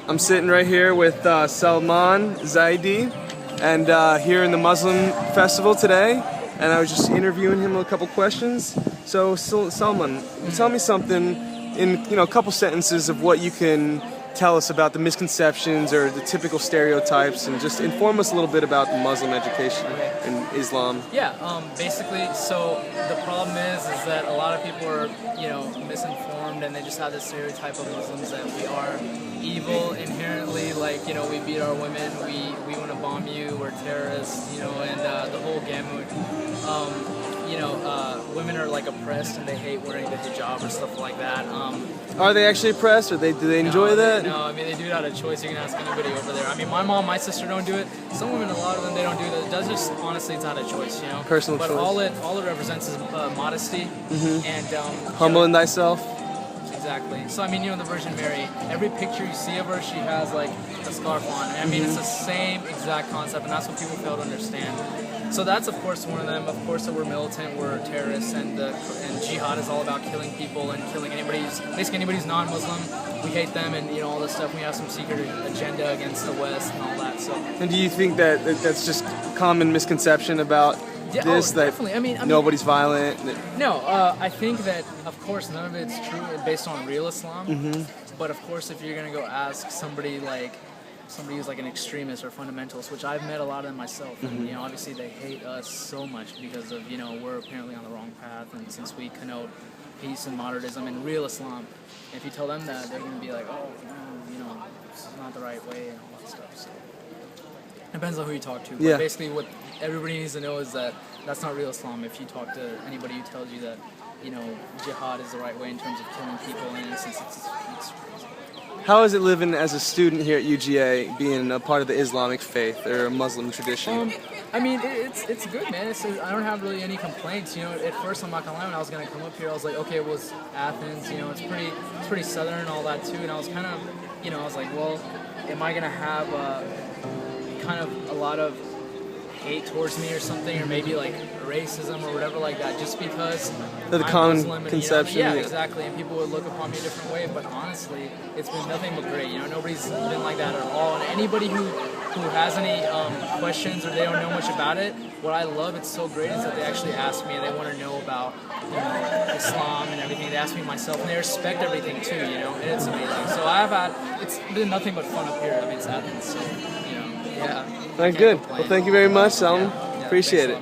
I'm sitting right here with Salman Zaidi, and here in the Muslim festival today, and I was just interviewing him a couple questions. So Salman, tell me something in a couple sentences of what you can tell us about the misconceptions or the typical stereotypes, and just inform us a little bit about the Muslim education in Islam. Yeah, basically, so the problem is that a lot of people are, misinformed, and they just have this stereotype of Muslims that we are evil inherently, like, we beat our women, we want to bomb you, we're terrorists, and the whole gamut. Women are like oppressed and they hate wearing the hijab or stuff like that. Are they actually oppressed, or do they enjoy that? No, they do it out of choice. You can ask anybody over there. My mom, my sister don't do it. Some women, a lot of them, they don't do that. It does just, honestly, it's out of choice, Personal but choice. all it represents is modesty and humble in thyself. Exactly. So the Virgin Mary, every picture you see of her, she has like a scarf on. It's the same exact concept, and that's what people fail to understand. So that's, of course, one of them. Of course, that we're militant, we're terrorists, and jihad is all about killing people and killing anybody who's non-Muslim. We hate them, and all this stuff. We have some secret agenda against the West and all that. So. And do you think that that's just common misconception about this? Definitely. Nobody's violent. No, I think that, of course, none of it's true based on real Islam. But of course, if you're gonna go ask somebody who's like an extremist or fundamentalist, which I've met a lot of them myself, and obviously they hate us so much because of we're apparently on the wrong path, and since we connote peace and modernism and real Islam, if you tell them that, they're gonna be like, oh, this is not the right way and all that stuff. So depends on who you talk to. But basically, what everybody needs to know is that that's not real Islam. If you talk to anybody who tells you that jihad is the right way in terms of killing people, and it's crazy. How is it living as a student here at UGA, being a part of the Islamic faith or a Muslim tradition? It's good, man. I don't have really any complaints. At first, I'm not gonna lie, when I was gonna come up here, I was like, okay, it was Athens. It's pretty southern and all that too. And I was kind of, I was like, well, am I gonna have kind of a lot of hate towards me or something, or maybe like racism or whatever like that, just because the I'm common Muslim and, conception. Yeah, exactly, and people would look upon me a different way. But honestly, it's been nothing but great. Nobody's been like that at all. And anybody who has any questions or they don't know much about it, what I love, it's so great, is that they actually ask me and they want to know about Islam and everything. They ask me myself, and they respect everything too. And it's amazing. So it's been nothing but fun up here. It's Athens. So, yeah. All right, good. Well, thank you very much, Salman. Appreciate it.